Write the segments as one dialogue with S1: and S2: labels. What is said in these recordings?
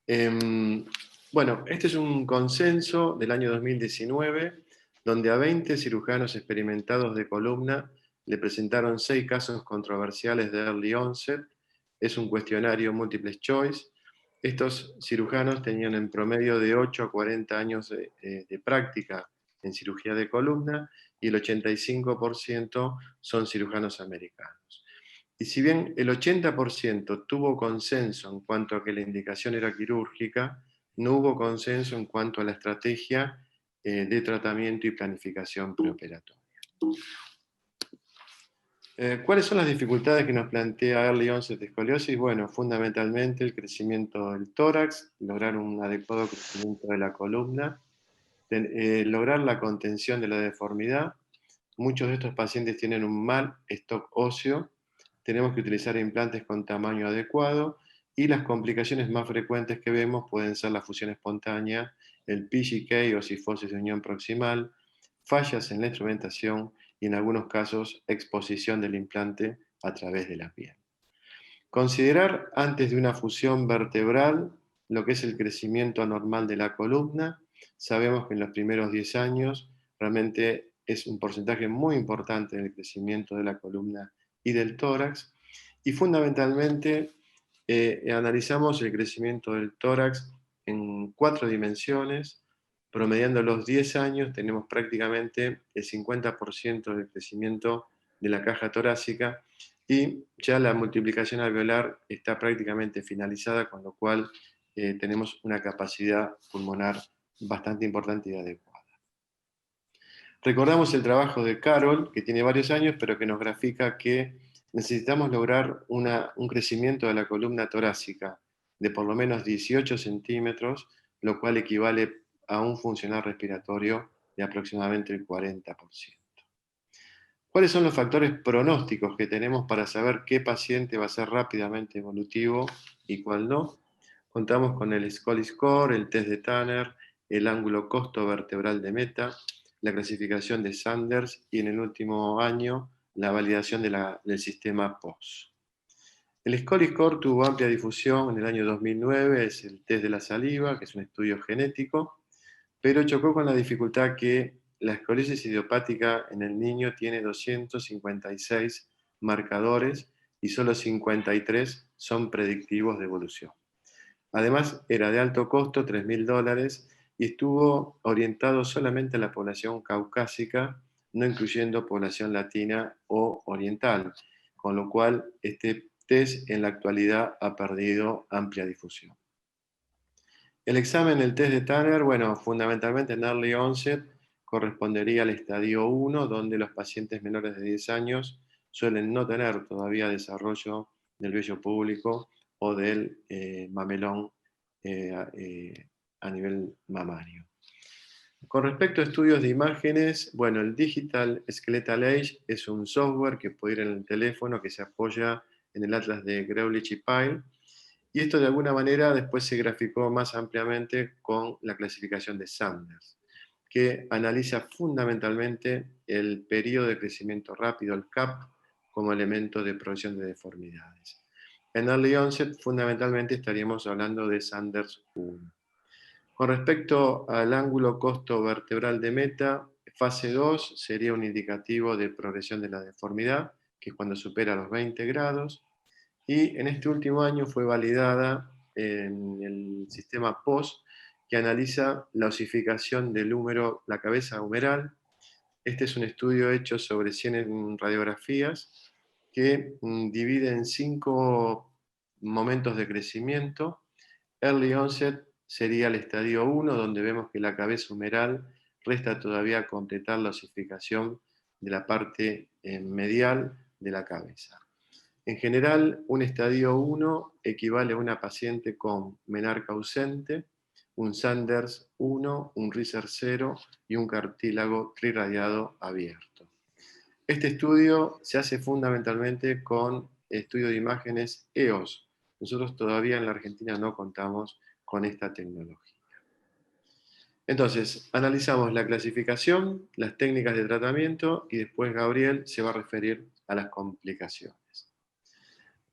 S1: Em, bueno, este es un consenso del año 2019, donde a 20 cirujanos experimentados de columna le presentaron 6 casos controversiales de early onset. Es un cuestionario múltiple choice. Estos cirujanos tenían en promedio de 8 a 40 años de práctica en cirugía de columna y el 85% son cirujanos americanos. Y si bien el 80% tuvo consenso en cuanto a que la indicación era quirúrgica, no hubo consenso en cuanto a la estrategia de tratamiento y planificación preoperatoria. ¿Cuáles son las dificultades que nos plantea Early Onset Escoliosis? Bueno, fundamentalmente el crecimiento del tórax, lograr un adecuado crecimiento de la columna, lograr la contención de la deformidad. Muchos de estos pacientes tienen un mal stock óseo, tenemos que utilizar implantes con tamaño adecuado y las complicaciones más frecuentes que vemos pueden ser la fusión espontánea, el PGK o cifosis de unión proximal, fallas en la instrumentación y en algunos casos exposición del implante a través de la piel. Considerar antes de una fusión vertebral lo que es el crecimiento anormal de la columna. Sabemos que en los primeros 10 años realmente es un porcentaje muy importante del crecimiento de la columna y del tórax. Y fundamentalmente analizamos el crecimiento del tórax en 4 dimensiones. Promediando los 10 años tenemos prácticamente el 50% del crecimiento de la caja torácica y ya la multiplicación alveolar está prácticamente finalizada, con lo cual tenemos una capacidad pulmonar bastante importante y adecuada. Recordamos el trabajo de Carol, que tiene varios años, pero que nos grafica que necesitamos lograr un crecimiento de la columna torácica de por lo menos 18 centímetros, lo cual equivale a un funcional respiratorio de aproximadamente el 40%. ¿Cuáles son los factores pronósticos que tenemos para saber qué paciente va a ser rápidamente evolutivo y cuál no? Contamos con el Scully Score, el test de Tanner, el ángulo costo vertebral de Meta, la clasificación de Sanders y en el último año la validación del sistema POS. El Scully Score tuvo amplia difusión en el año 2009, es el test de la saliva, que es un estudio genético, pero chocó con la dificultad que la escoliosis idiopática en el niño tiene 256 marcadores y solo 53 son predictivos de evolución. Además, era de alto costo, $3.000, y estuvo orientado solamente a la población caucásica, no incluyendo población latina o oriental, con lo cual este test en la actualidad ha perdido amplia difusión. El examen, el test de Tanner, bueno, fundamentalmente en early onset correspondería al estadio 1, donde los pacientes menores de 10 años suelen no tener todavía desarrollo del vello público o del mamelón a nivel mamario. Con respecto a estudios de imágenes, bueno, el Digital Skeletal Age es un software que puede ir en el teléfono, que se apoya en el atlas de Greulich y Pyle, y esto de alguna manera después se graficó más ampliamente con la clasificación de Sanders, que analiza fundamentalmente el periodo de crecimiento rápido, el CAP, como elemento de progresión de deformidades. En early onset, fundamentalmente estaríamos hablando de Sanders 1. Con respecto al ángulo costo vertebral de Meta, fase 2 sería un indicativo de progresión de la deformidad, que es cuando supera los 20 grados, y en este último año fue validada en el sistema POS, que analiza la osificación del húmero, la cabeza humeral. Este es un estudio hecho sobre 100 radiografías que divide en 5 momentos de crecimiento. Early onset sería el estadio 1, donde vemos que la cabeza humeral resta todavía completar la osificación de la parte medial de la cabeza. En general, un estadio 1 equivale a una paciente con menarca ausente, un Sanders 1, un Reiser 0 y un cartílago triradiado abierto. Este estudio se hace fundamentalmente con estudio de imágenes EOS. Nosotros todavía en la Argentina no contamos con esta tecnología. Entonces, analizamos la clasificación, las técnicas de tratamiento y después Gabriel se va a referir a las complicaciones.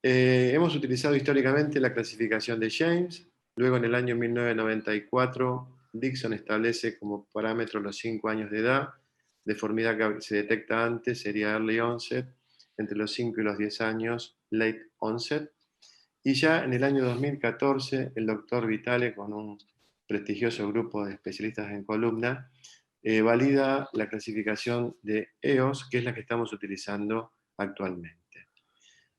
S1: Hemos utilizado históricamente la clasificación de James, Luego, en el año 1994, Dixon establece como parámetro los 5 años de edad. Deformidad que se detecta antes sería early onset, entre los 5 y los 10 años, late onset. Y ya en el año 2014, el doctor Vitale, con un prestigioso grupo de especialistas en columna, valida la clasificación de EOS, que es la que estamos utilizando actualmente.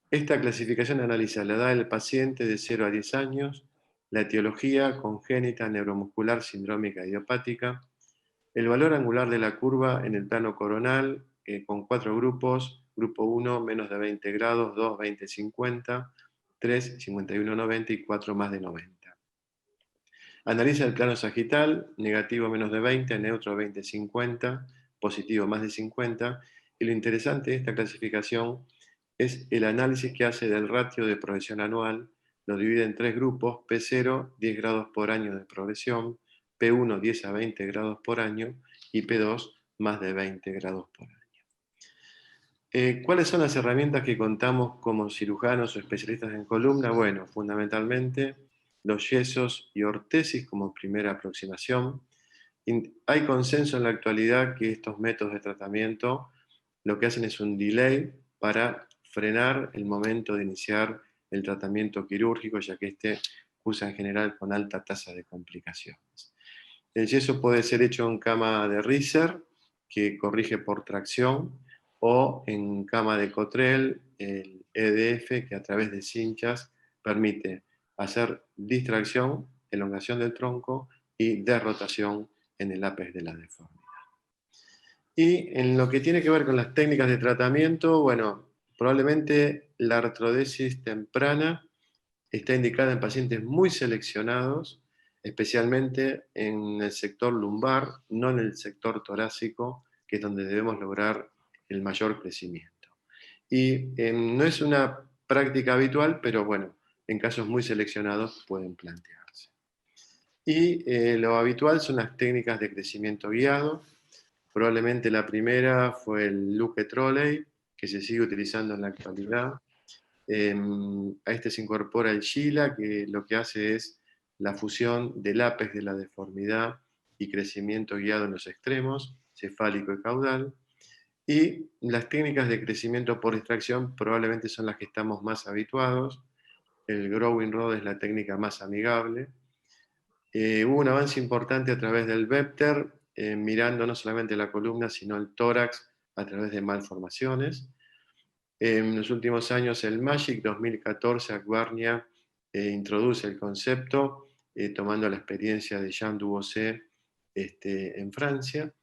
S1: Esta clasificación analiza la edad del paciente de 0 a 10 años, la etiología congénita neuromuscular sindrómica idiopática, el valor angular de la curva en el plano coronal, con 4 grupos: grupo 1, menos de 20 grados; 2, 20-50; 3, 51-90 y 4, más de 90. Analiza el plano sagital: negativo menos de 20, neutro 20-50, positivo más de 50, y lo interesante de esta clasificación es el análisis que hace del ratio de progresión anual. Lo divide en 3 grupos: P0, 10 grados por año de progresión; P1, 10 a 20 grados por año; y P2, más de 20 grados por año. ¿Cuáles son las herramientas que contamos como cirujanos o especialistas en columna? Bueno, fundamentalmente los yesos y ortesis como primera aproximación. Hay consenso en la actualidad que estos métodos de tratamiento lo que hacen es un delay para frenar el momento de iniciar el tratamiento quirúrgico, ya que este usa en general con alta tasa de complicaciones. El yeso puede ser hecho en cama de Risser, que corrige por tracción, o en cama de Cottrell, el EDF, que a través de cinchas permite hacer distracción, elongación del tronco y derrotación en el ápex de la deformidad. Y en lo que tiene que ver con las técnicas de tratamiento, bueno, probablemente la artrodesis temprana está indicada en pacientes muy seleccionados, especialmente en el sector lumbar, no en el sector torácico, que es donde debemos lograr el mayor crecimiento. Y no es una práctica habitual, pero bueno, en casos muy seleccionados pueden plantearse. Y lo habitual son las técnicas de crecimiento guiado. Probablemente la primera fue el Luke Trolley, que se sigue utilizando en la actualidad. A este se incorpora el Sheila, que lo que hace es la fusión del ápex de la deformidad y crecimiento guiado en los extremos, cefálico y caudal. Y las técnicas de crecimiento por extracción probablemente son las que estamos más habituados. El Growing Rod es la técnica más amigable. Hubo un avance importante a través del Vepter, mirando no solamente la columna, sino el tórax a través de malformaciones. En los últimos años, el MAGIC 2014, Aguarnia introduce el concepto, tomando la experiencia de Jean Duboset en Francia,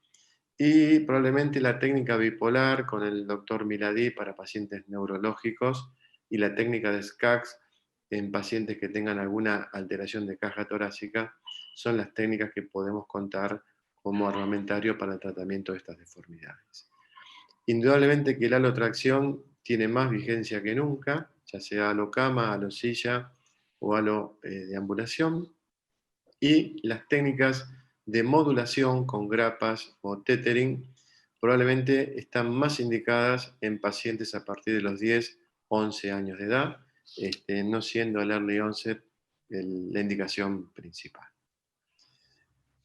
S1: y probablemente la técnica bipolar con el doctor Milady para pacientes neurológicos, y la técnica de SCAX en pacientes que tengan alguna alteración de caja torácica, son las técnicas que podemos contar como armamentario para el tratamiento de estas deformidades. Indudablemente que la alotracción tiene más vigencia que nunca, ya sea alocama, alosilla o deambulación, y las técnicas de modulación con grapas o tethering probablemente están más indicadas en pacientes a partir de los 10, 11 años de edad, no siendo el early onset la indicación principal.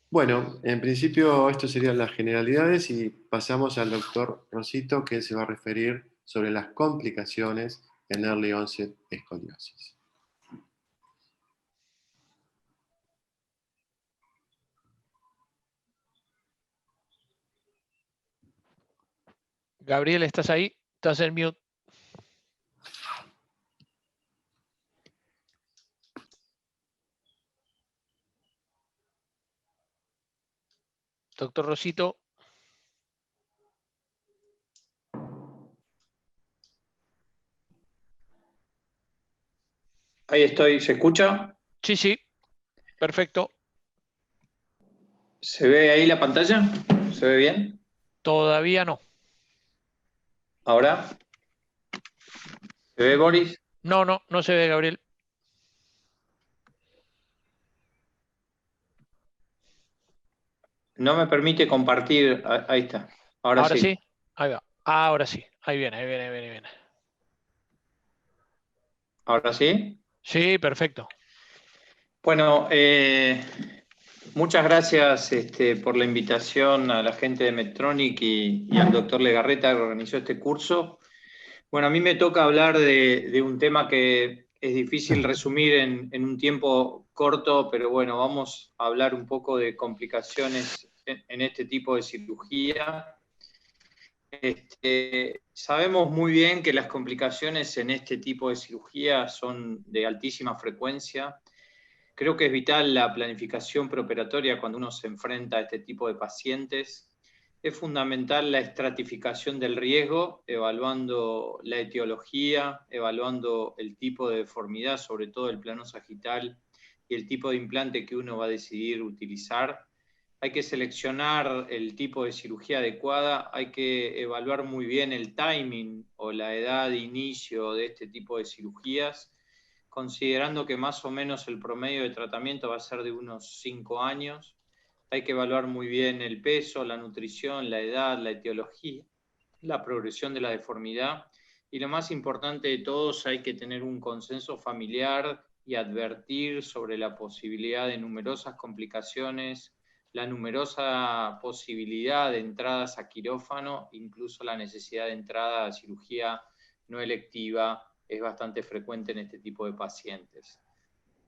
S1: Bueno, en principio esto serían las generalidades y pasamos al doctor Rosito, que se va a referir sobre las complicaciones en early onset escoliosis.
S2: Gabriel, ¿estás ahí? Estás en mute. Doctor Rosito.
S3: Ahí estoy, ¿se escucha?
S2: Sí, sí, perfecto.
S3: ¿Se ve ahí la pantalla? ¿Se ve bien?
S2: Todavía no.
S3: ¿Ahora? ¿Se ve, Boris?
S2: No, no, no se ve, Gabriel.
S3: No me permite compartir. Ahí está. Ahora
S2: Ahora
S3: sí.
S2: sí, ahí va. Ahora sí, ahí viene, ahí viene, ahí viene, ahí viene.
S3: ¿Ahora sí?
S2: Sí, perfecto.
S3: Bueno, muchas gracias por la invitación a la gente de Medtronic y al doctor Legarreta que organizó este curso. Bueno, a mí me toca hablar de un tema que es difícil resumir en un tiempo corto, pero bueno, vamos a hablar un poco de complicaciones en este tipo de cirugía. Sabemos muy bien que las complicaciones en este tipo de cirugía son de altísima frecuencia. Creo que es vital la planificación preoperatoria cuando uno se enfrenta a este tipo de pacientes. Es fundamental la estratificación del riesgo, evaluando la etiología, evaluando el tipo de deformidad, sobre todo el plano sagital, y el tipo de implante que uno va a decidir utilizar. Hay que seleccionar el tipo de cirugía adecuada, hay que evaluar muy bien el timing o la edad de inicio de este tipo de cirugías, considerando que más o menos el promedio de tratamiento va a ser de unos 5 años. Hay que evaluar muy bien el peso, la nutrición, la edad, la etiología, la progresión de la deformidad. Y lo más importante de todos, hay que tener un consenso familiar y advertir sobre la posibilidad de numerosas complicaciones, la numerosa posibilidad de entradas a quirófano, incluso la necesidad de entrada a cirugía no electiva es bastante frecuente en este tipo de pacientes.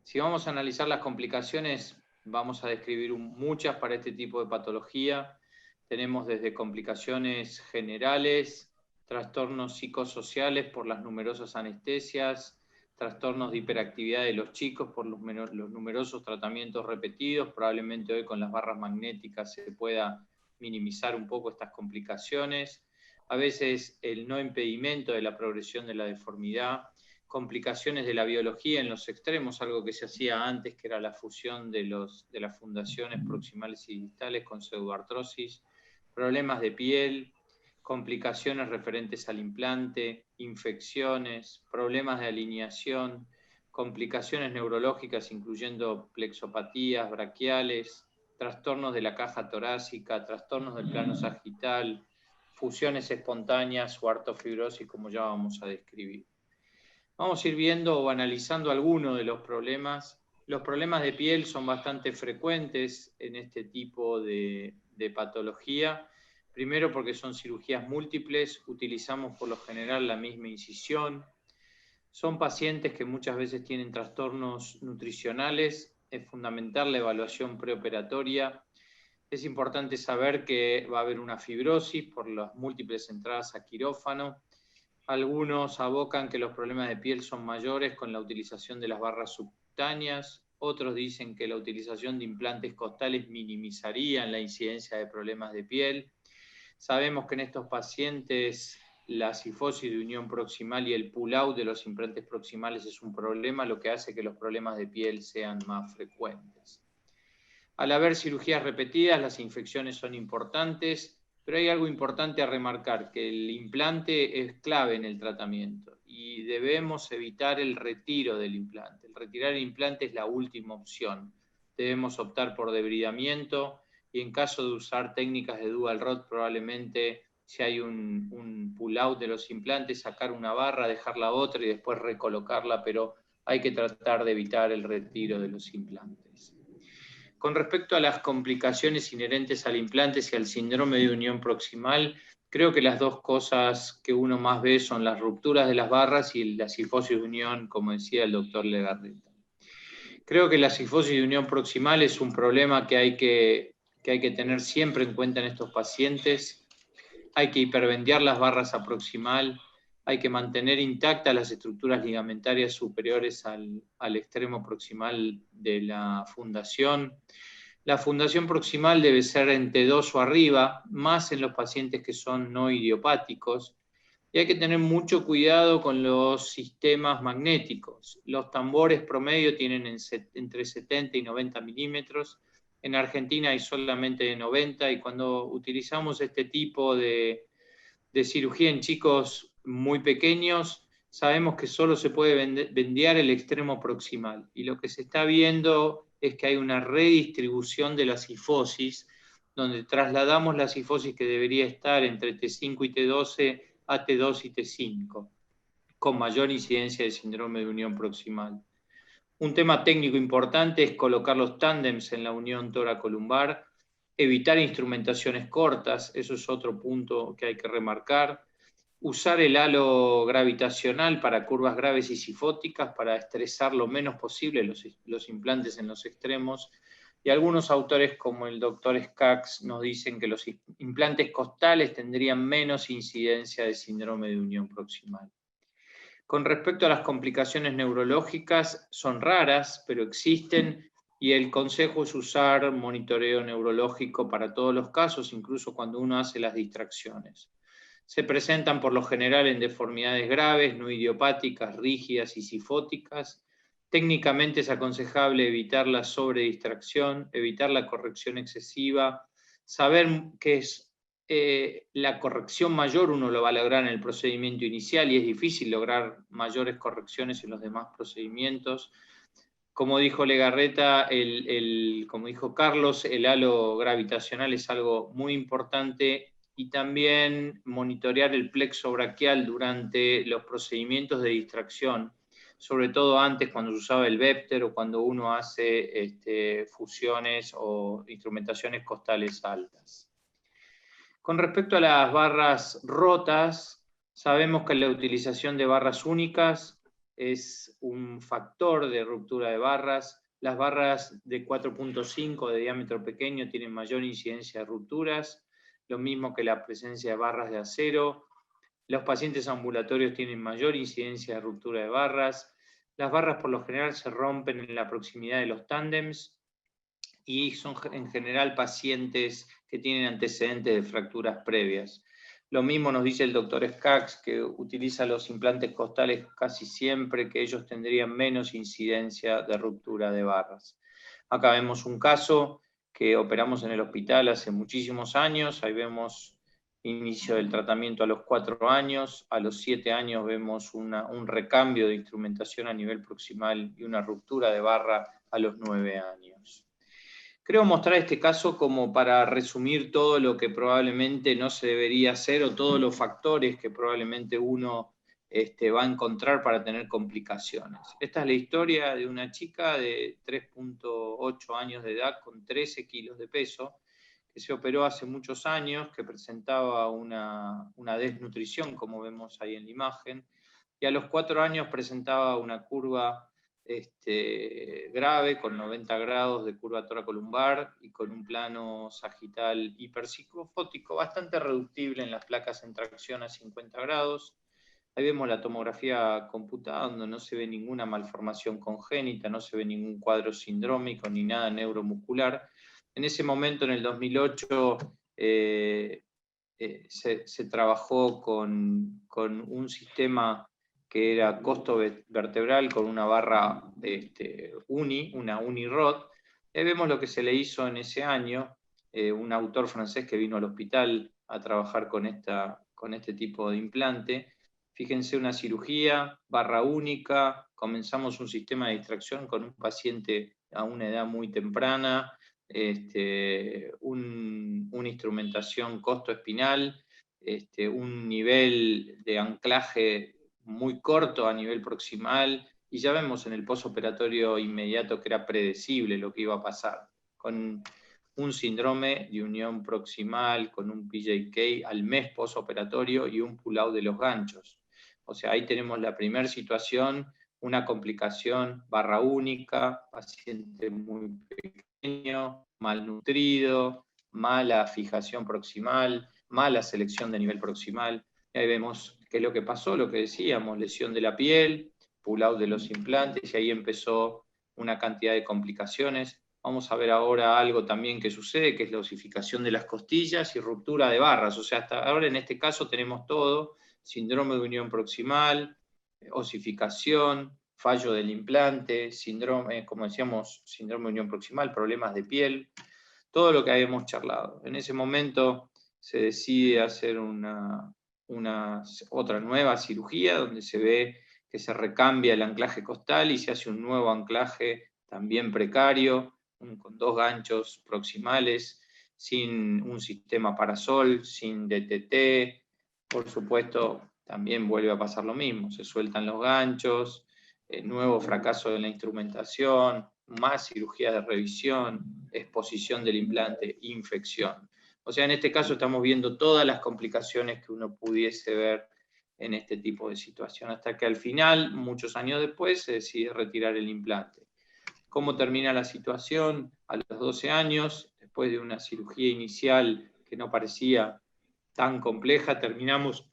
S3: Si vamos a analizar las complicaciones, vamos a describir muchas para este tipo de patología. Tenemos desde complicaciones generales, trastornos psicosociales por las numerosas anestesias, trastornos de hiperactividad de los chicos por los numerosos tratamientos repetidos. Probablemente hoy con las barras magnéticas se pueda minimizar un poco estas complicaciones. A veces el no impedimento de la progresión de la deformidad, complicaciones de la biología en los extremos, algo que se hacía antes, que era la fusión de las fundaciones proximales y distales con pseudoartrosis, problemas de piel, complicaciones referentes al implante, infecciones, problemas de alineación, complicaciones neurológicas incluyendo plexopatías braquiales, trastornos de la caja torácica, trastornos del plano sagital, fusiones espontáneas o artrofibrosis, como ya vamos a describir. Vamos a ir viendo o analizando algunos de los problemas. Los problemas de piel son bastante frecuentes en este tipo de patología. Primero porque son cirugías múltiples, utilizamos por lo general la misma incisión. Son pacientes que muchas veces tienen trastornos nutricionales. Es fundamental la evaluación preoperatoria. Es importante saber que va a haber una fibrosis por las múltiples entradas a quirófano. Algunos abocan que los problemas de piel son mayores con la utilización de las barras subcutáneas. Otros dicen que la utilización de implantes costales minimizarían la incidencia de problemas de piel. Sabemos que en estos pacientes la cifosis de unión proximal y el pull-out de los implantes proximales es un problema, lo que hace que los problemas de piel sean más frecuentes. Al haber cirugías repetidas, las infecciones son importantes, pero hay algo importante a remarcar, que el implante es clave en el tratamiento y debemos evitar el retiro del implante. El retirar el implante es la última opción. Debemos optar por debridamiento y en caso de usar técnicas de dual rod, probablemente si hay un pull-out de los implantes, sacar una barra, dejar la otra y después recolocarla, pero hay que tratar de evitar el retiro de los implantes. Con respecto a las complicaciones inherentes al implante y al síndrome de unión proximal, creo que las dos cosas que uno más ve son las rupturas de las barras y la cifosis de unión, como decía el doctor Legarreta. Creo que la cifosis de unión proximal es un problema que hay que tener siempre en cuenta en estos pacientes. Hay que hipervendiar las barras a proximal, hay que mantener intactas las estructuras ligamentarias superiores al extremo proximal de la fundación. La fundación proximal debe ser en T2 o arriba, más en los pacientes que son no idiopáticos. Y hay que tener mucho cuidado con los sistemas magnéticos. Los tambores promedio tienen entre 70 y 90 milímetros. En Argentina hay solamente de 90 y cuando utilizamos este tipo de cirugía en chicos muy pequeños, sabemos que solo se puede vendear el extremo proximal. Y lo que se está viendo es que hay una redistribución de la cifosis, donde trasladamos la cifosis que debería estar entre T5 y T12 a T2 y T5, con mayor incidencia de síndrome de unión proximal. Un tema técnico importante es colocar los tándems en la unión toracolumbar, evitar instrumentaciones cortas, eso es otro punto que hay que remarcar. Usar el halo gravitacional para curvas graves y sifóticas para estresar lo menos posible los implantes en los extremos. Y algunos autores como el doctor Skaggs nos dicen que los implantes costales tendrían menos incidencia de síndrome de unión proximal. Con respecto a las complicaciones neurológicas, son raras, pero existen, y el consejo es usar monitoreo neurológico para todos los casos, incluso cuando uno hace las distracciones. Se presentan por lo general en deformidades graves, no idiopáticas, rígidas y sifóticas. Técnicamente es aconsejable evitar la sobredistracción, evitar la corrección excesiva, saber qué es la corrección mayor uno lo va a lograr en el procedimiento inicial y es difícil lograr mayores correcciones en los demás procedimientos. Como dijo Legarreta, como dijo Carlos, el halo gravitacional es algo muy importante y también monitorear el plexo braquial durante los procedimientos de distracción, sobre todo antes cuando se usaba el Vepter o cuando uno hace fusiones o instrumentaciones costales altas. Con respecto a las barras rotas, sabemos que la utilización de barras únicas es un factor de ruptura de barras. Las barras de 4.5 de diámetro pequeño tienen mayor incidencia de rupturas, lo mismo que la presencia de barras de acero. Los pacientes ambulatorios tienen mayor incidencia de ruptura de barras. Las barras por lo general se rompen en la proximidad de los tándems y son en general pacientes que tienen antecedentes de fracturas previas. Lo mismo nos dice el doctor Skaggs, que utiliza los implantes costales casi siempre, que ellos tendrían menos incidencia de ruptura de barras. Acá vemos un caso que operamos en el hospital hace muchísimos años, ahí vemos inicio del tratamiento a los 4 años, a los 7 años vemos un recambio de instrumentación a nivel proximal y una ruptura de barra a los 9 años. Creo mostrar este caso como para resumir todo lo que probablemente no se debería hacer o todos los factores que probablemente uno va a encontrar para tener complicaciones. Esta es la historia de una chica de 3.8 años de edad con 13 kilos de peso, que se operó hace muchos años, que presentaba una desnutrición, como vemos ahí en la imagen, y a los 4 años presentaba una curva grave, con 90 grados de curva toracolumbar y con un plano sagital hiperpsicofótico bastante reductible en las placas en tracción a 50 grados. Ahí vemos la tomografía computada, donde no se ve ninguna malformación congénita, no se ve ningún cuadro sindrómico ni nada neuromuscular. En ese momento, en el 2008, se trabajó con un sistema que era costo vertebral con una barra una Unirod. Vemos lo que se le hizo en ese año, un autor francés que vino al hospital a trabajar con este tipo de implante. Fíjense, una cirugía, barra única, comenzamos un sistema de distracción con un paciente a una edad muy temprana, una instrumentación costo-espinal, un nivel de anclaje muy corto a nivel proximal, y ya vemos en el postoperatorio inmediato que era predecible lo que iba a pasar, con un síndrome de unión proximal, con un PJK al mes postoperatorio y un pull-out de los ganchos. O sea, ahí tenemos la primera situación, una complicación barra única, paciente muy pequeño, malnutrido, mala fijación proximal, mala selección de nivel proximal. Y ahí vemos qué es lo que pasó, lo que decíamos, lesión de la piel, pull-out de los implantes, y ahí empezó una cantidad de complicaciones. Vamos a ver ahora algo también que sucede, que es la osificación de las costillas y ruptura de barras. O sea, hasta ahora en este caso tenemos todo: síndrome de unión proximal, osificación, fallo del implante, síndrome, como decíamos, síndrome de unión proximal, problemas de piel, todo lo que habíamos charlado. En ese momento se decide hacer otra nueva cirugía donde se ve que se recambia el anclaje costal y se hace un nuevo anclaje también precario, con 2 ganchos proximales, sin un sistema parasol, sin DTT. Por supuesto, también vuelve a pasar lo mismo, se sueltan los ganchos, nuevo fracaso en la instrumentación, más cirugía de revisión, exposición del implante, infección. O sea, en este caso estamos viendo todas las complicaciones que uno pudiese ver en este tipo de situación, hasta que al final, muchos años después, se decide retirar el implante. ¿Cómo termina la situación? A los 12 años, después de una cirugía inicial que no parecía tan compleja, terminamos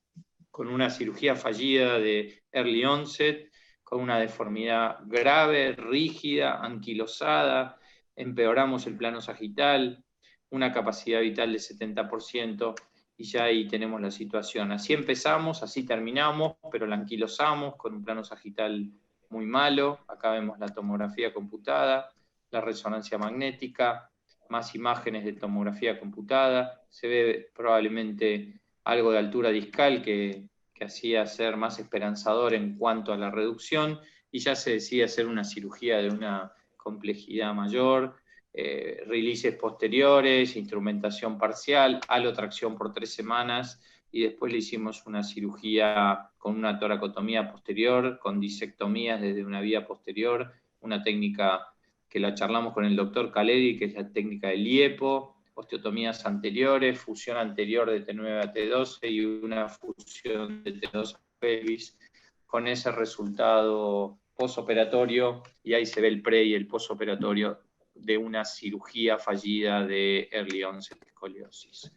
S3: con una cirugía fallida de early onset, con una deformidad grave, rígida, anquilosada, empeoramos el plano sagital, una capacidad vital de 70%, y ya ahí tenemos la situación. Así empezamos, así terminamos, pero la anquilosamos con un plano sagital muy malo. Acá vemos la tomografía computada, la resonancia magnética, más imágenes de tomografía computada. Se ve probablemente algo de altura discal que hacía ser más esperanzador en cuanto a la reducción, y ya se decide hacer una cirugía de una complejidad mayor, releases posteriores, instrumentación parcial, halotracción por 3 semanas, y después le hicimos una cirugía con una toracotomía posterior, con disectomías desde una vía posterior, una técnica que la charlamos con el doctor Caleri, que es la técnica del IEPO, osteotomías anteriores, fusión anterior de T9 a T12 y una fusión de T2 a pelvis, con ese resultado posoperatorio, y ahí se ve el pre y el posoperatorio de una cirugía fallida de early onset escoliosis.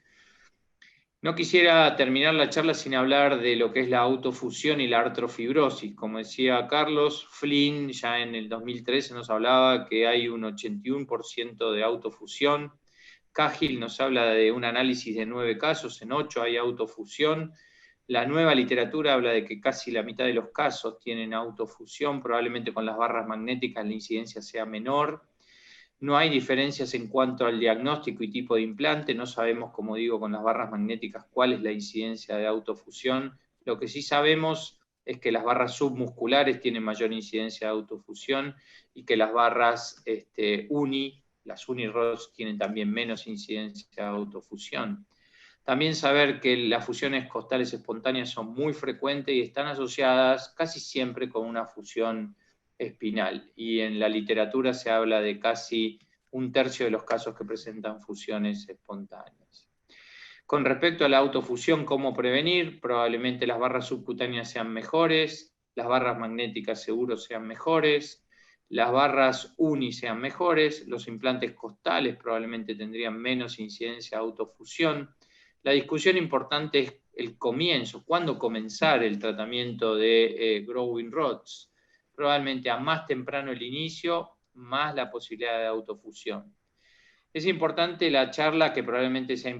S3: No quisiera terminar la charla sin hablar de lo que es la autofusión y la artrofibrosis. Como decía Carlos, Flynn ya en el 2013 nos hablaba que hay un 81% de autofusión. Cahill nos habla de un análisis de 9 casos, en 8 hay autofusión. La nueva literatura habla de que casi la mitad de los casos tienen autofusión, probablemente con las barras magnéticas la incidencia sea menor. No hay diferencias en cuanto al diagnóstico y tipo de implante, no sabemos, como digo, con las barras magnéticas cuál es la incidencia de autofusión. Lo que sí sabemos es que las barras submusculares tienen mayor incidencia de autofusión y que las barras las unirods tienen también menos incidencia de autofusión. También saber que las fusiones costales espontáneas son muy frecuentes y están asociadas casi siempre con una fusión espinal. Y en la literatura se habla de casi 1/3 de los casos que presentan fusiones espontáneas. Con respecto a la autofusión, ¿cómo prevenir? Probablemente las barras subcutáneas sean mejores, las barras magnéticas seguro sean mejores, las barras uni sean mejores, los implantes costales probablemente tendrían menos incidencia de autofusión. La discusión importante es el comienzo, cuándo comenzar el tratamiento de growing rods. Probablemente a más temprano el inicio, más la posibilidad de autofusión. Es importante la charla que probablemente sea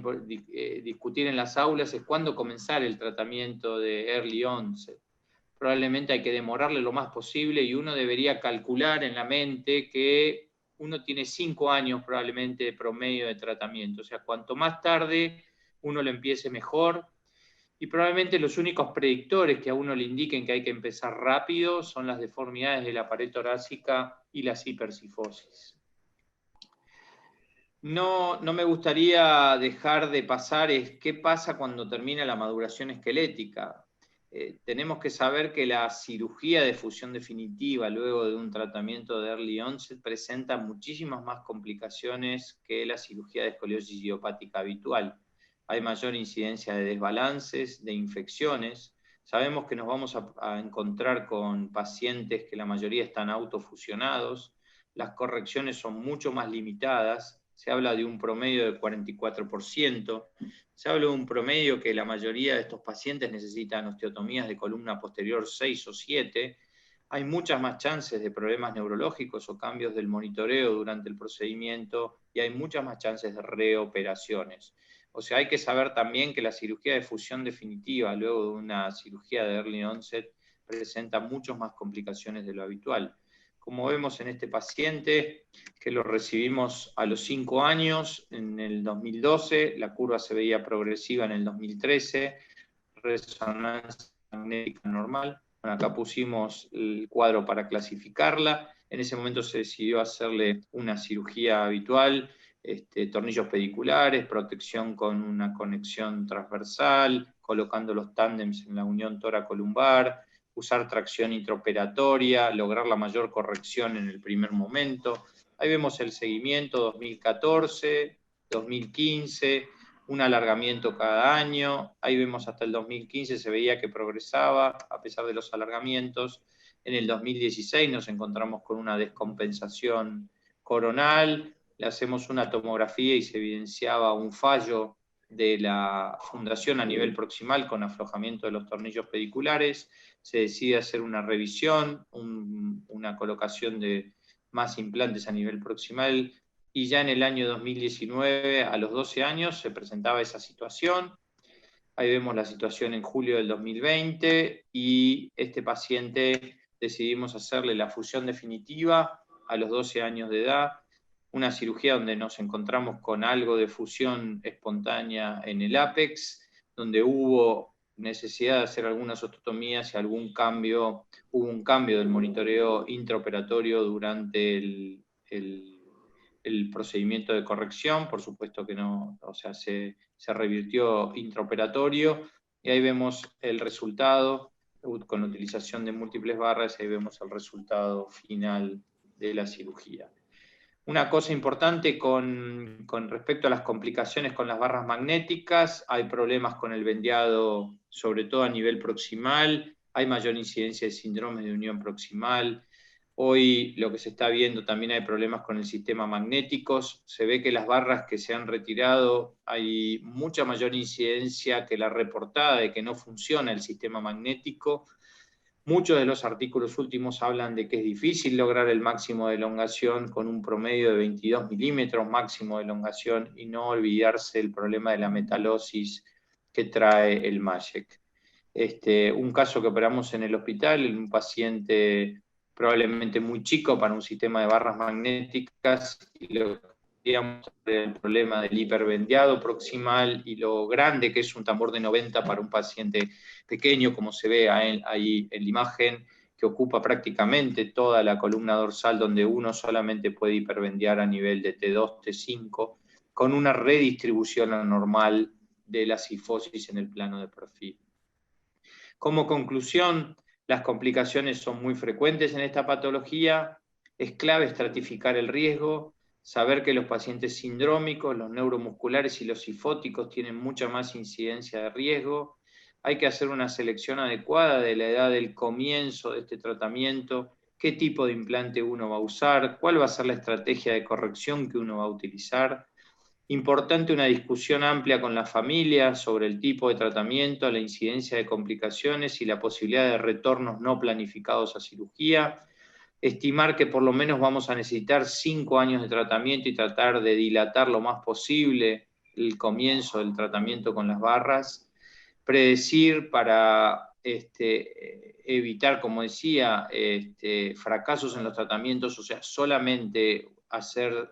S3: discutir en las aulas, es cuándo comenzar el tratamiento de early onset. Probablemente hay que demorarle lo más posible y uno debería calcular en la mente que uno tiene 5 años probablemente de promedio de tratamiento. O sea, cuanto más tarde uno lo empiece mejor, y probablemente los únicos predictores que a uno le indiquen que hay que empezar rápido son las deformidades de la pared torácica y las hipercifosis. No me gustaría dejar de pasar qué pasa cuando termina la maduración esquelética. Tenemos que saber que la cirugía de fusión definitiva luego de un tratamiento de early onset presenta muchísimas más complicaciones que la cirugía de escoliosis idiopática habitual. Hay mayor incidencia de desbalances, de infecciones. Sabemos que nos vamos a encontrar con pacientes que la mayoría están autofusionados. Las correcciones son mucho más limitadas. Se habla de un promedio de 44%. Se habla de un promedio que la mayoría de estos pacientes necesitan osteotomías de columna posterior 6 o 7. Hay muchas más chances de problemas neurológicos o cambios del monitoreo durante el procedimiento, y hay muchas más chances de reoperaciones. O sea, hay que saber también que la cirugía de fusión definitiva luego de una cirugía de early onset presenta muchas más complicaciones de lo habitual. Como vemos en este paciente, que lo recibimos a los 5 años, en el 2012, la curva se veía progresiva en el 2013, resonancia magnética normal. Bueno, acá pusimos el cuadro para clasificarla. En ese momento se decidió hacerle una cirugía habitual, tornillos pediculares, protección con una conexión transversal, colocando los tándems en la unión tóracolumbar, usar tracción intraoperatoria, lograr la mayor corrección en el primer momento. Ahí vemos el seguimiento 2014, 2015, un alargamiento cada año. Ahí vemos hasta el 2015 se veía que progresaba a pesar de los alargamientos. En el 2016 nos encontramos con una descompensación coronal, le hacemos una tomografía y se evidenciaba un fallo de la fundación a nivel proximal con aflojamiento de los tornillos pediculares. Se decide hacer una revisión, una colocación de más implantes a nivel proximal, y ya en el año 2019, a los 12 años, se presentaba esa situación. Ahí vemos la situación en julio del 2020, y este paciente decidimos hacerle la fusión definitiva a los 12 años de edad, una cirugía donde nos encontramos con algo de fusión espontánea en el ápex, donde hubo necesidad de hacer algunas osteotomías y hubo un cambio del monitoreo intraoperatorio durante el procedimiento de corrección. Por supuesto que no, o sea, se revirtió intraoperatorio, y ahí vemos el resultado con la utilización de múltiples barras. Ahí vemos el resultado final de la cirugía. Una cosa importante con respecto a las complicaciones con las barras magnéticas: hay problemas con el vendeado, sobre todo a nivel proximal, hay mayor incidencia de síndromes de unión proximal. Hoy lo que se está viendo, también hay problemas con el sistema magnéticos. Se ve que las barras que se han retirado, hay mucha mayor incidencia que la reportada de que no funciona el sistema magnético. Muchos de los artículos últimos hablan de que es difícil lograr el máximo de elongación con un promedio de 22 milímetros máximo de elongación, y no olvidarse el problema de la metalosis que trae el MAGEC. Un caso que operamos en el hospital, un paciente probablemente muy chico para un sistema de barras magnéticas, y lo digamos, el problema del hipervendeado proximal y lo grande que es un tambor de 90 para un paciente pequeño, como se ve ahí en la imagen, que ocupa prácticamente toda la columna dorsal, donde uno solamente puede hipervendear a nivel de T2, T5, con una redistribución anormal de la cifosis en el plano de perfil. Como conclusión, las complicaciones son muy frecuentes en esta patología. Es clave estratificar el riesgo, saber que los pacientes sindrómicos, los neuromusculares y los cifóticos tienen mucha más incidencia de riesgo. Hay que hacer una selección adecuada de la edad del comienzo de este tratamiento, qué tipo de implante uno va a usar, cuál va a ser la estrategia de corrección que uno va a utilizar. Importante una discusión amplia con la familia sobre el tipo de tratamiento, la incidencia de complicaciones y la posibilidad de retornos no planificados a cirugía. Estimar que por lo menos vamos a necesitar 5 años de tratamiento y tratar de dilatar lo más posible el comienzo del tratamiento con las barras. Predecir para evitar, como decía, fracasos en los tratamientos, o sea, solamente hacer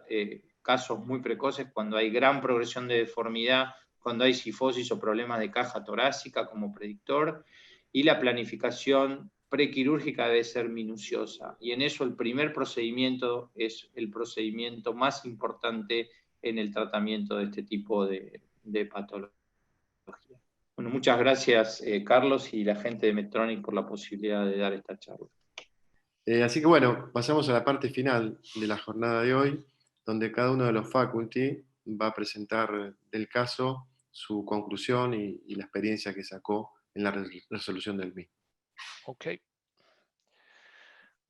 S3: casos muy precoces cuando hay gran progresión de deformidad, cuando hay cifosis o problemas de caja torácica como predictor, y la planificación prequirúrgica debe ser minuciosa. Y en eso el primer procedimiento es el procedimiento más importante en el tratamiento de este tipo de patología. Bueno, muchas gracias, Carlos, y la gente de Medtronic por la posibilidad de dar esta charla.
S1: Así que bueno, pasamos a la parte final de la jornada de hoy, donde cada uno de los faculty va a presentar del caso su conclusión y la experiencia que sacó en la resolución del mismo.
S2: Ok.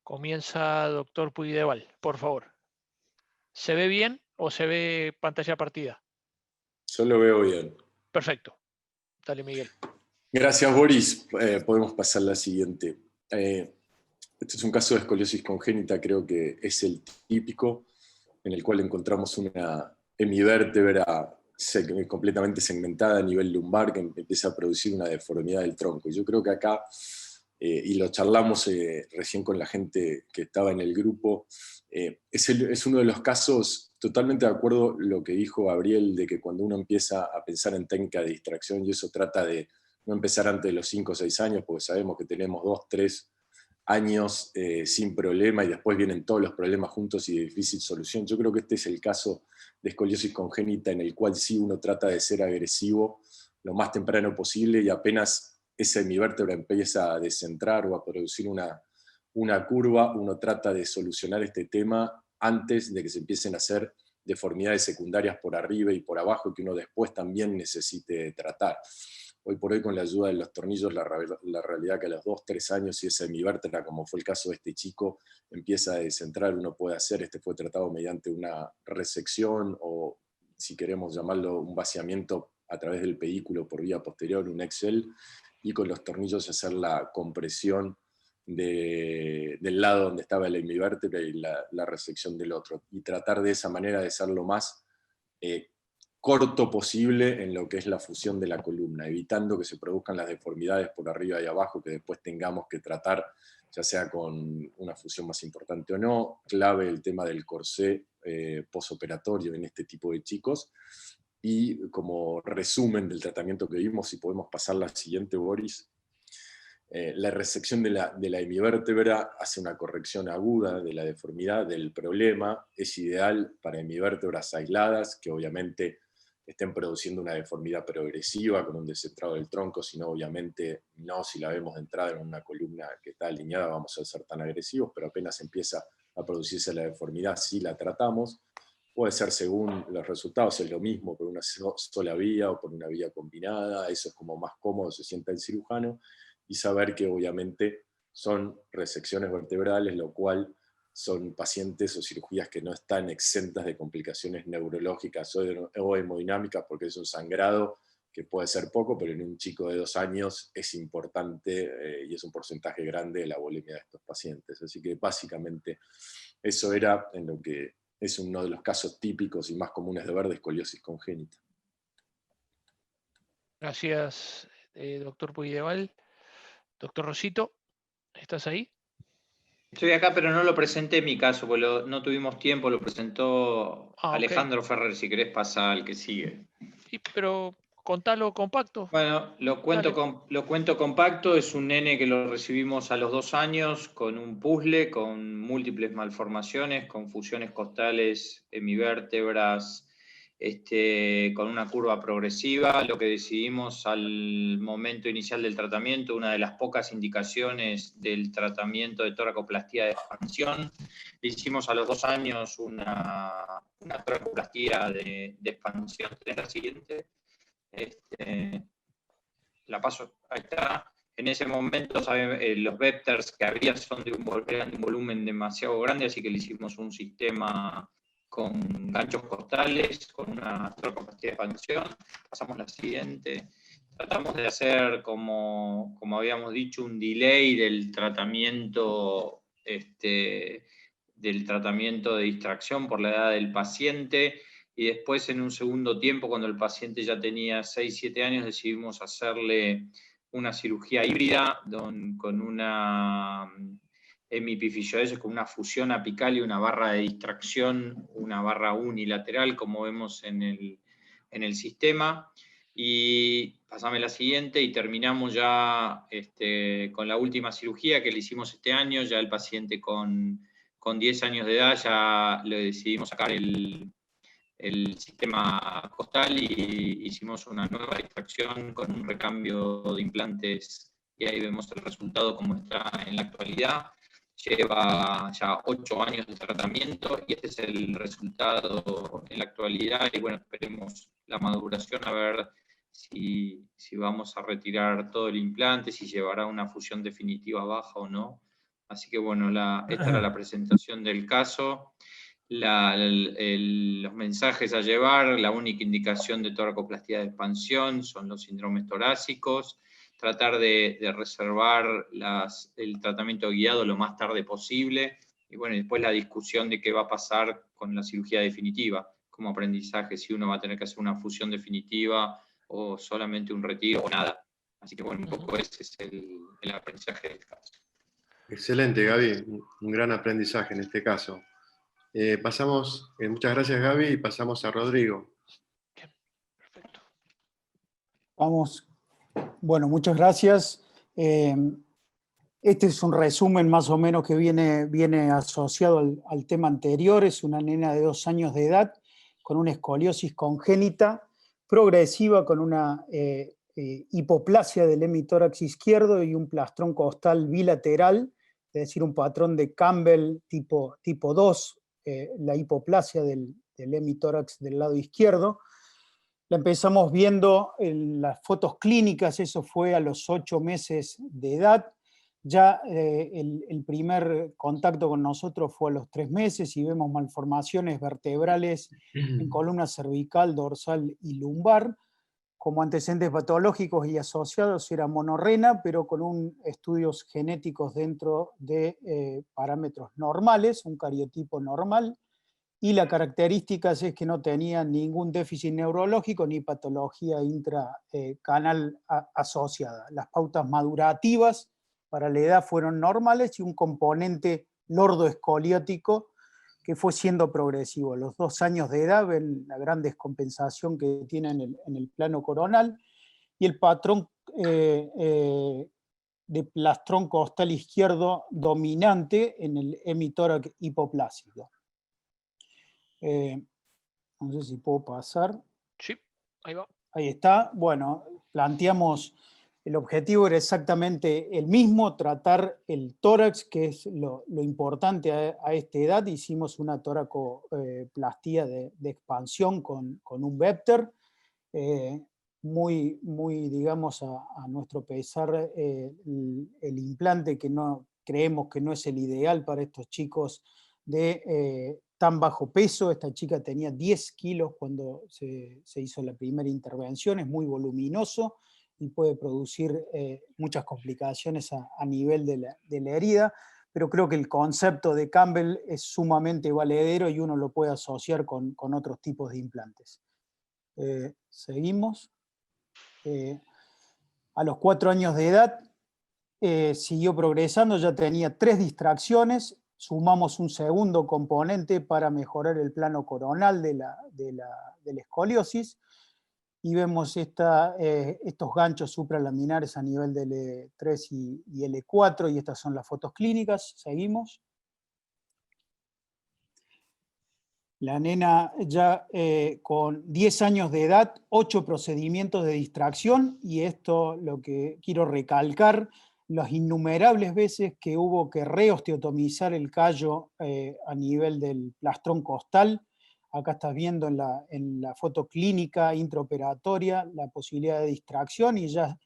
S2: Comienza doctor Puideval, por favor. ¿Se ve bien o se ve pantalla partida?
S4: Yo lo veo bien.
S2: Perfecto. Dale, Miguel.
S4: Gracias, Boris. Podemos pasar a la siguiente. Este es un caso de escoliosis congénita, creo que es el típico, en el cual encontramos una hemivértebra completamente segmentada a nivel lumbar que empieza a producir una deformidad del tronco. Yo creo que acá, y lo charlamos recién con la gente que estaba en el grupo, es uno de los casos, totalmente de acuerdo lo que dijo Gabriel, de que cuando uno empieza a pensar en técnica de distracción, y eso trata de no empezar antes de los 5 o 6 años, porque sabemos que tenemos 2, 3 años sin problema, y después vienen todos los problemas juntos y de difícil solución. Yo creo que este es el caso de escoliosis congénita en el cual sí uno trata de ser agresivo lo más temprano posible, y apenas esa hemivértebra empieza a descentrar o a producir una curva, uno trata de solucionar este tema antes de que se empiecen a hacer deformidades secundarias por arriba y por abajo que uno después también necesite tratar. Hoy por hoy, con la ayuda de los tornillos, la realidad que a los 2-3 años, si esa hemivértebra, como fue el caso de este chico, empieza a descentrar, uno puede hacer, este fue tratado mediante una resección o, si queremos llamarlo, un vaciamiento a través del pedículo por vía posterior, un Excel, y con los tornillos hacer la compresión del lado donde estaba la hemivértebra y la resección del otro, y tratar de esa manera de ser lo más corto posible en lo que es la fusión de la columna, evitando que se produzcan las deformidades por arriba y abajo que después tengamos que tratar, ya sea con una fusión más importante o no. Clave el tema del corsé posoperatorio en este tipo de chicos. Y como resumen del tratamiento que vimos, si podemos pasar la siguiente, Boris. La resección de la hemivértebra hace una corrección aguda de la deformidad del problema. Es ideal para hemivértebras aisladas, que obviamente estén produciendo una deformidad progresiva con un descentrado del tronco, sino obviamente no si la vemos de entrada en una columna que está alineada, vamos a ser tan agresivos, pero apenas empieza a producirse la deformidad, sí la tratamos. Puede ser según los resultados, es lo mismo por una sola vía o por una vía combinada, eso es como más cómodo se sienta el cirujano, y saber que obviamente son resecciones vertebrales, lo cual son pacientes o cirugías que no están exentas de complicaciones neurológicas o hemodinámicas, porque es un sangrado que puede ser poco, pero en un chico de 2 años es importante y es un porcentaje grande de la volemia de estos pacientes. Así que básicamente eso era en lo que es uno de los casos típicos y más comunes de ver de escoliosis congénita.
S2: Gracias, doctor Puigdeval. Doctor Rosito, ¿estás ahí?
S3: Estoy acá, pero no lo presenté en mi caso, porque no tuvimos tiempo, lo presentó Alejandro Ferrer, si querés pasar al que sigue.
S2: Sí, pero contalo compacto.
S3: Bueno, lo cuento compacto, es un nene que lo recibimos a los 2 años con un puzzle, con múltiples malformaciones, con fusiones costales, hemivértebras, con una curva progresiva. Lo que decidimos al momento inicial del tratamiento, una de las pocas indicaciones del tratamiento de toracoplastía de expansión, le hicimos a los 2 años una toracoplastía de expansión. ¿Tenés la siguiente? La paso, ahí está. En ese momento los vectors que había eran de un volumen demasiado grande, así que le hicimos un sistema con ganchos costales, con una toracoplastía de expansión. Pasamos la siguiente. Tratamos de hacer, como habíamos dicho, un delay del tratamiento de distracción por la edad del paciente, y después en un segundo tiempo, cuando el paciente ya tenía 6-7 años, decidimos hacerle una cirugía híbrida con una hemipifillodesis, con una fusión apical y una barra de distracción, una barra unilateral, como vemos en el sistema. Y pasame la siguiente, y terminamos ya con la última cirugía que le hicimos este año. Ya el paciente con 10 años de edad ya le decidimos sacar el sistema costal y hicimos una nueva extracción con un recambio de implantes, y ahí vemos el resultado como está en la actualidad. Lleva ya 8 años de tratamiento y este es el resultado en la actualidad, y bueno, esperemos la maduración a ver si vamos a retirar todo el implante, si llevará una fusión definitiva baja o no. Así que bueno, esta era la presentación del caso. Los mensajes a llevar: la única indicación de toracoplastía de expansión son los síndromes torácicos, tratar de reservar el tratamiento guiado lo más tarde posible, y bueno, después la discusión de qué va a pasar con la cirugía definitiva, como aprendizaje, si uno va a tener que hacer una fusión definitiva o solamente un retiro o nada. Así que bueno, un poco ese es el aprendizaje del caso.
S1: Excelente, Gaby, un gran aprendizaje en este caso. Muchas gracias, Gaby, y pasamos a Rodrigo.
S2: Bien, perfecto.
S5: Vamos. Bueno, muchas gracias. Este es un resumen más o menos que viene asociado al tema anterior. Es una nena de 2 años de edad con una escoliosis congénita progresiva con una hipoplasia del hemitórax izquierdo y un plastrón costal bilateral, es decir, un patrón de Campbell tipo 2, la hipoplasia del hemitórax del lado izquierdo. La empezamos viendo en las fotos clínicas, eso fue a los 8 meses de edad. Ya el primer contacto con nosotros fue a los 3 meses y vemos malformaciones vertebrales en columna cervical, dorsal y lumbar. Como antecedentes patológicos y asociados era monorrena, pero con estudios genéticos dentro de parámetros normales, un cariotipo normal. Y la característica es que no tenía ningún déficit neurológico ni patología intracanal asociada. Las pautas madurativas para la edad fueron normales y un componente lordoescoliótico que fue siendo progresivo. A los 2 años de edad ven la gran descompensación que tiene en el plano coronal y el patrón de plastrón costal izquierdo dominante en el hemitórax hipoplásico. No sé si puedo pasar.
S2: Sí, ahí va.
S5: Ahí está. Bueno, planteamos, el objetivo era exactamente el mismo, tratar el tórax, que es lo importante a esta edad. Hicimos una toracoplastía de expansión con un Vector. Muy, digamos, a nuestro pesar, el implante que no creemos que no es el ideal para estos chicos de tan bajo peso. Esta chica tenía 10 kilos cuando se hizo la primera intervención, es muy voluminoso y puede producir muchas complicaciones a nivel de la herida, pero creo que el concepto de Campbell es sumamente valedero y uno lo puede asociar con otros tipos de implantes. Seguimos. A los 4 años de edad siguió progresando, ya tenía 3 distracciones, sumamos un segundo componente para mejorar el plano coronal de la escoliosis y vemos estos ganchos supralaminares a nivel del L3 y L4 y estas son las fotos clínicas. Seguimos. La nena ya con 10 años de edad, 8 procedimientos de distracción, y esto lo que quiero recalcar, las innumerables veces que hubo que reosteotomizar el callo a nivel del plastrón costal. Acá estás viendo en la foto clínica intraoperatoria la posibilidad de distracción y ya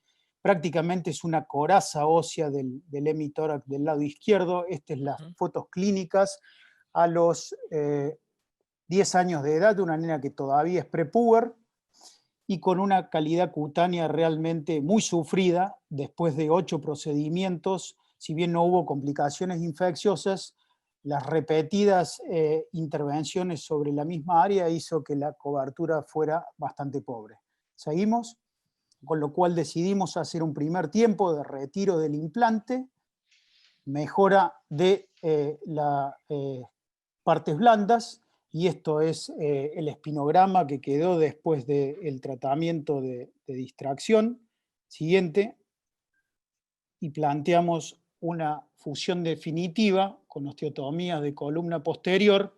S5: prácticamente es una coraza ósea del hemitórax del lado izquierdo. Estas son las fotos clínicas a los 10 años de edad, una nena que todavía es prepuber y con una calidad cutánea realmente muy sufrida después de 8 procedimientos. Si bien no hubo complicaciones infecciosas, las repetidas intervenciones sobre la misma área hizo que la cobertura fuera bastante pobre. Seguimos, con lo cual decidimos hacer un primer tiempo de retiro del implante, mejora de las partes blandas, y esto es el espinograma que quedó después del tratamiento de distracción. Siguiente. Y planteamos una fusión definitiva con osteotomía de columna posterior,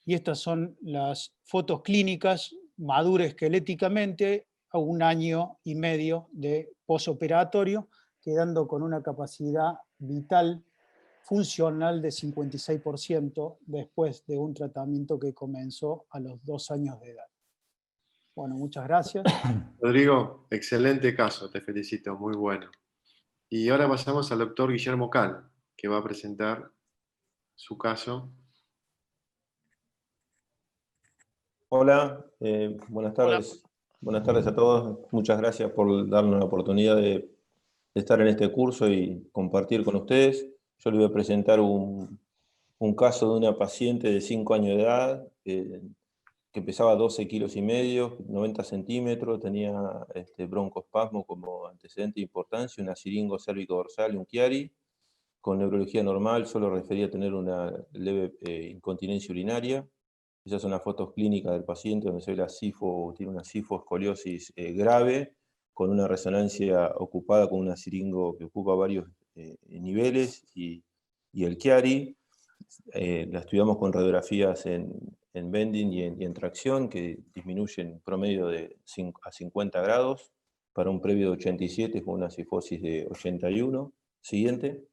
S5: y estas son las fotos clínicas madura esqueléticamente a 1 año y medio de posoperatorio, quedando con una capacidad vital funcional de 56% después de un tratamiento que comenzó a los 2 años de edad. Bueno, muchas gracias.
S1: Rodrigo, excelente caso, te felicito, muy bueno. Y ahora pasamos al doctor Guillermo Cal, que va a presentar su caso.
S6: Hola, buenas tardes.
S2: Hola.
S6: Buenas tardes a todos. Muchas gracias por darnos la oportunidad de estar en este curso y compartir con ustedes. Yo les voy a presentar un caso de una paciente de 5 años de edad que pesaba 12 kilos y medio, 90 centímetros, tenía broncoespasmo como antecedente de importancia, una siringo cérvico dorsal y un Chiari, con neurología normal, solo refería a tener una leve incontinencia urinaria. Esas son las fotos clínicas del paciente donde se ve tiene una sifoescoliosis grave, con una resonancia ocupada con una siringo que ocupa varios niveles y el Chiari. La estudiamos con radiografías en bending y en tracción que disminuyen promedio a 50 grados, para un previo de 87 con una cifosis de 81. Siguiente.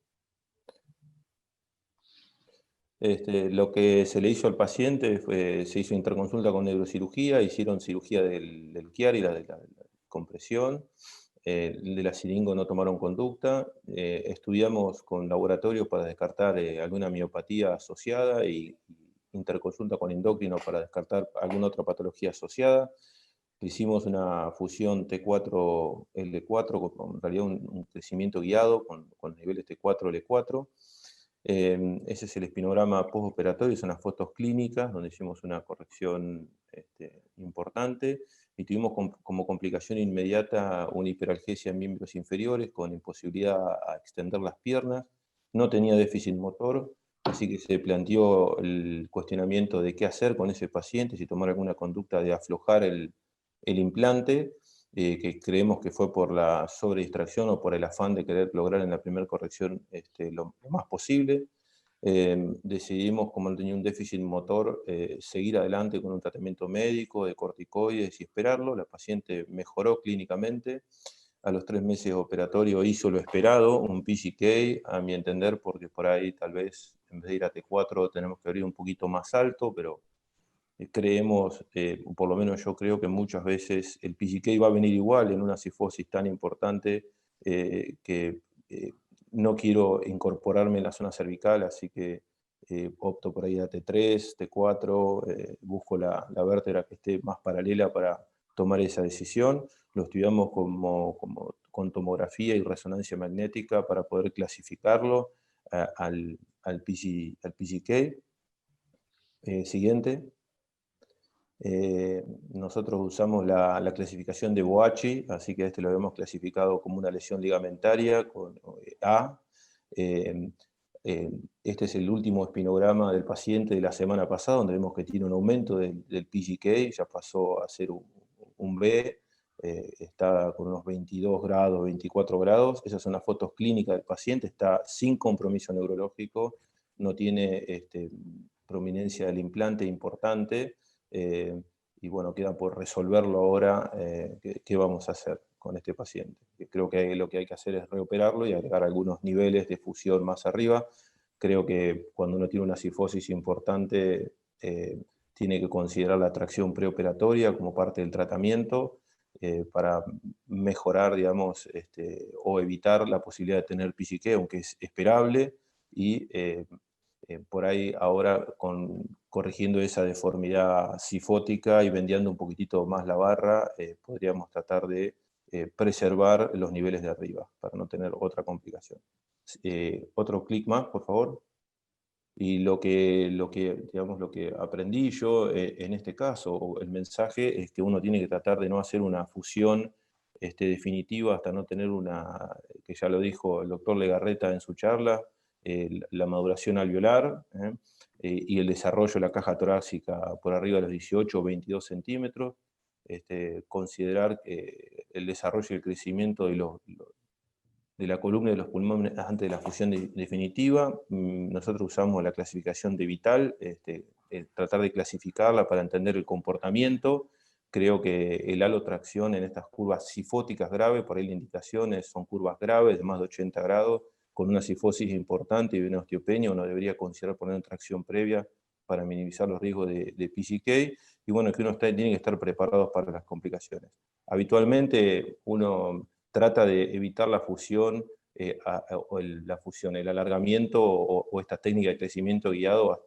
S6: Lo que se le hizo al paciente se hizo interconsulta con neurocirugía, hicieron cirugía del Chiari, la de la compresión, de la siringo no tomaron conducta, estudiamos con laboratorio para descartar alguna miopatía asociada y interconsulta con endocrino para descartar alguna otra patología asociada. Hicimos una fusión T4-L4, con en realidad un crecimiento guiado con niveles T4-L4. Ese es el espinograma postoperatorio, son las fotos clínicas, donde hicimos una corrección importante, y tuvimos como complicación inmediata una hiperalgesia en miembros inferiores, con imposibilidad a extender las piernas. No tenía déficit motor, así que se planteó el cuestionamiento de qué hacer con ese paciente, si tomar alguna conducta de aflojar el implante, que creemos que fue por la sobredistracción o por el afán de querer lograr en la primera corrección lo más posible. Decidimos, como él tenía un déficit motor, seguir adelante con un tratamiento médico de corticoides y esperarlo. La paciente mejoró clínicamente. A los 3 meses de operatorio hizo lo esperado, un PGK, a mi entender, porque por ahí tal vez en vez de ir a T4 tenemos que abrir un poquito más alto, pero creemos, por lo menos yo creo que muchas veces el PGK va a venir igual en una cifosis tan importante que no quiero incorporarme en la zona cervical, así que opto por ahí a T3, T4, busco la vértebra que esté más paralela para tomar esa decisión. Lo estudiamos con tomografía y resonancia magnética para poder clasificarlo al PGK. Siguiente. Nosotros usamos la clasificación de Boachi, así que lo hemos clasificado como una lesión ligamentaria con A. Este es el último espinograma del paciente de la semana pasada, donde vemos que tiene un aumento del PGK, ya pasó a ser un B, está con unos 22 grados, 24 grados. Esas son las fotos clínicas del paciente, está sin compromiso neurológico, no tiene prominencia del implante importante. Y bueno, queda por resolverlo ahora, qué vamos a hacer con este paciente. Creo que lo que hay que hacer es reoperarlo y agregar algunos niveles de fusión más arriba. Creo que cuando uno tiene una cifosis importante, tiene que considerar la tracción preoperatoria como parte del tratamiento para mejorar, digamos, o evitar la posibilidad de tener PGK, aunque es esperable, y por ahí ahora corrigiendo esa deformidad cifótica y vendiendo un poquitito más la barra, podríamos tratar de preservar los niveles de arriba para no tener otra complicación. Otro clic más, por favor. Y lo que aprendí yo en este caso, o el mensaje, es que uno tiene que tratar de no hacer una fusión definitiva hasta no tener que ya lo dijo el doctor Legarreta en su charla, la maduración alveolar y el desarrollo de la caja torácica por arriba de los 18 o 22 centímetros, considerar el desarrollo y el crecimiento de la columna y de los pulmones antes de la fusión definitiva. Nosotros usamos la clasificación de Vital, tratar de clasificarla para entender el comportamiento. Creo que el halotracción en estas curvas cifóticas graves, por ahí las indicaciones son curvas graves de más de 80 grados, con una cifosis importante y una osteopenia, uno debería considerar poner tracción previa para minimizar los riesgos de PGK, y bueno, que uno tiene que estar preparado para las complicaciones. Habitualmente uno trata de evitar la fusión, el alargamiento o esta técnica de crecimiento guiado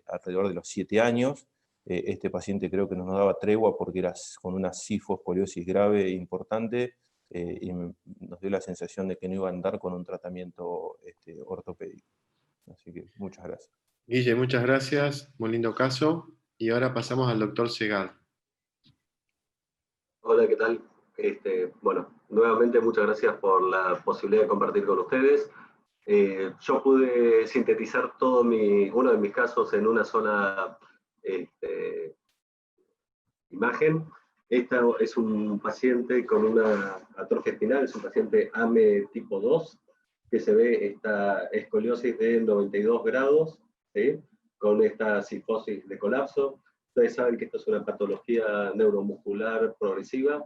S6: alrededor de los 7 años. Este paciente creo que nos daba tregua porque era con una cifoscoliosis grave e importante, y nos dio la sensación de que no iba a andar con un tratamiento ortopédico. Así que muchas gracias.
S1: Guille, muchas gracias, muy lindo caso. Y ahora pasamos al doctor Segal.
S7: Hola, ¿qué tal? Bueno, nuevamente muchas gracias por la posibilidad de compartir con ustedes. Yo pude sintetizar uno de mis casos en una sola imagen. Esta es un paciente con una atrofia espinal, es un paciente AME tipo 2, que se ve esta escoliosis de 92 grados, ¿sí? Con esta cifosis de colapso. Ustedes saben que esto es una patología neuromuscular progresiva,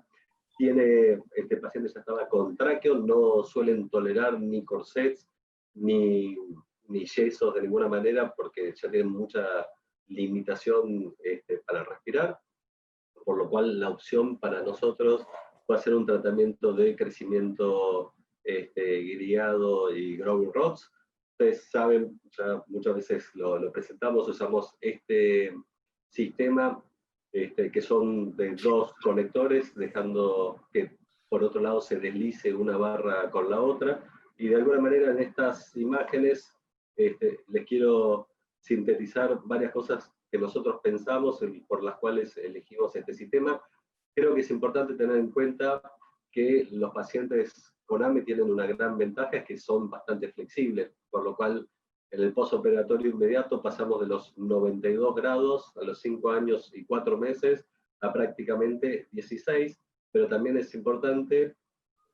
S7: Este paciente ya estaba con tráqueo, no suelen tolerar ni corsets, ni yesos de ninguna manera, porque ya tienen mucha limitación para respirar, por lo cual la opción para nosotros va a ser un tratamiento de crecimiento guiado y growing rods. Ustedes saben, ya muchas veces lo presentamos, usamos este sistema que son de 2 conectores, dejando que por otro lado se deslice una barra con la otra, y de alguna manera en estas imágenes les quiero sintetizar varias cosas que nosotros pensamos y por las cuales elegimos este sistema. Creo que es importante tener en cuenta que los pacientes con AME tienen una gran ventaja, es que son bastante flexibles, por lo cual en el postoperatorio inmediato pasamos de los 92 grados a los 5 años y 4 meses a prácticamente 16, pero también es importante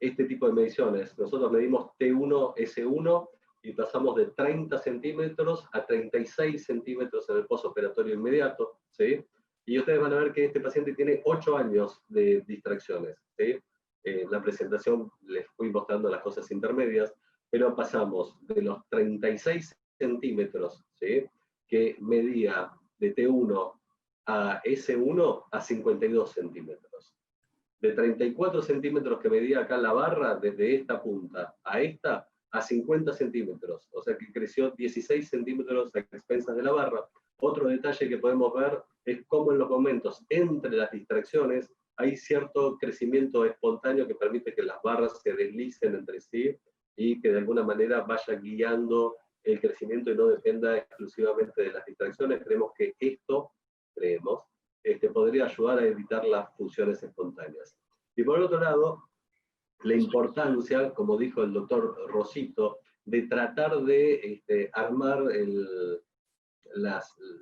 S7: este tipo de mediciones. Nosotros medimos T1, S1, y pasamos de 30 centímetros a 36 centímetros en el postoperatorio inmediato, ¿sí? Y ustedes van a ver que este paciente tiene 8 años de distracciones, ¿sí? En la presentación les fui mostrando las cosas intermedias, pero pasamos de los 36 centímetros, ¿sí?, que medía de T1 a S1 a 52 centímetros. De 34 centímetros que medía acá la barra, desde esta punta a esta, a 50 centímetros, o sea que creció 16 centímetros a expensas de la barra. Otro detalle que podemos ver es cómo en los momentos entre las distracciones hay cierto crecimiento espontáneo que permite que las barras se deslicen entre sí y que de alguna manera vaya guiando el crecimiento y no dependa exclusivamente de las distracciones. Creemos que esto, podría ayudar a evitar las fusiones espontáneas. Y por otro lado, la importancia, como dijo el doctor Rosito, de tratar de armar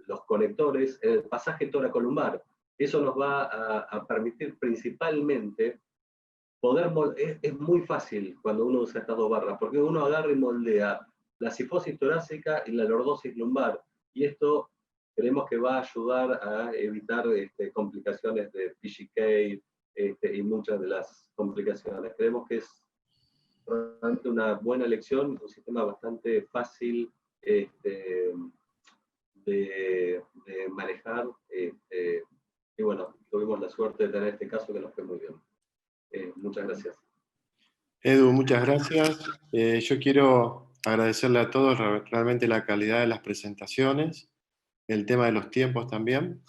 S7: los conectores en el pasaje toracolumbar. Eso nos va a permitir principalmente poder es muy fácil cuando uno usa estas 2 barras, porque uno agarra y moldea la cifosis torácica y la lordosis lumbar, y esto creemos que va a ayudar a evitar complicaciones de PGK y muchas de las complicaciones. Creemos que es realmente una buena elección, un sistema bastante fácil de manejar, y bueno, tuvimos la suerte de tener este caso que nos fue muy bien. Muchas gracias.
S1: Edu, muchas gracias. Yo quiero agradecerle a todos realmente la calidad de las presentaciones, el tema de los tiempos también.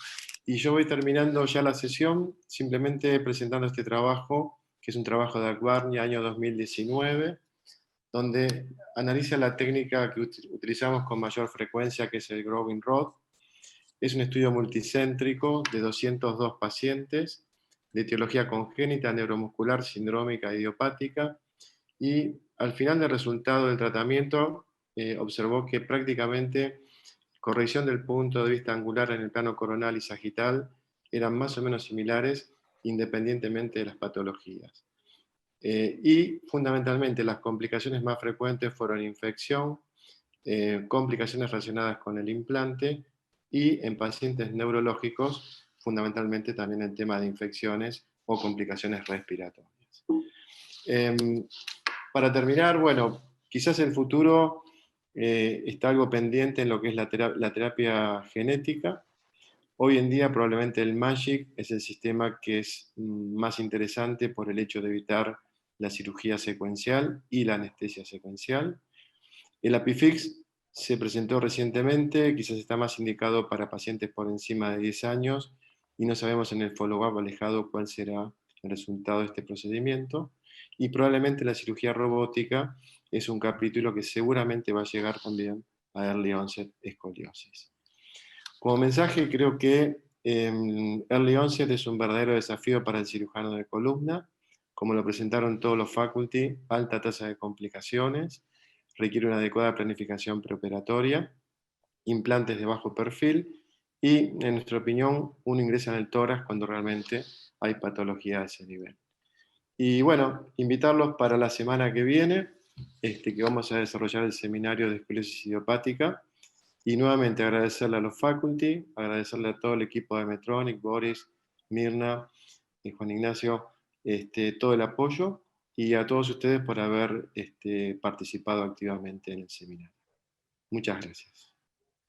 S1: Y yo voy terminando ya la sesión, simplemente presentando este trabajo, que es un trabajo de Akbarnia, año 2019, donde analiza la técnica que utilizamos con mayor frecuencia, que es el Growing Rod. Es un estudio multicéntrico de 202 pacientes, de etiología congénita, neuromuscular, sindrómica, idiopática, y al final del resultado del tratamiento observó que prácticamente corrección del punto de vista angular en el plano coronal y sagital eran más o menos similares independientemente de las patologías. Y fundamentalmente las complicaciones más frecuentes fueron infección, complicaciones relacionadas con el implante, y en pacientes neurológicos, fundamentalmente también el tema de infecciones o complicaciones respiratorias. Para terminar, bueno, quizás en el futuro está algo pendiente en lo que es la terapia genética. Hoy en día probablemente el MAGIC es el sistema que es más interesante por el hecho de evitar la cirugía secuencial y la anestesia secuencial. El ApiFix se presentó recientemente, quizás está más indicado para pacientes por encima de 10 años, y no sabemos en el follow-up alejado cuál será el resultado de este procedimiento. Y probablemente la cirugía robótica es un capítulo que seguramente va a llegar también a Early Onset Escoliosis. Como mensaje, creo que Early Onset es un verdadero desafío para el cirujano de columna, como lo presentaron todos los faculty, alta tasa de complicaciones, requiere una adecuada planificación preoperatoria, implantes de bajo perfil, y, en nuestra opinión, uno ingresa en el tórax cuando realmente hay patología de ese nivel. Y bueno, invitarlos para la semana que viene, que vamos a desarrollar el seminario de escoliosis idiopática, y nuevamente agradecerle a los faculty, agradecerle a todo el equipo de Medtronic, Boris, Mirna y Juan Ignacio, todo el apoyo y a todos ustedes por haber participado activamente en el seminario. Muchas gracias.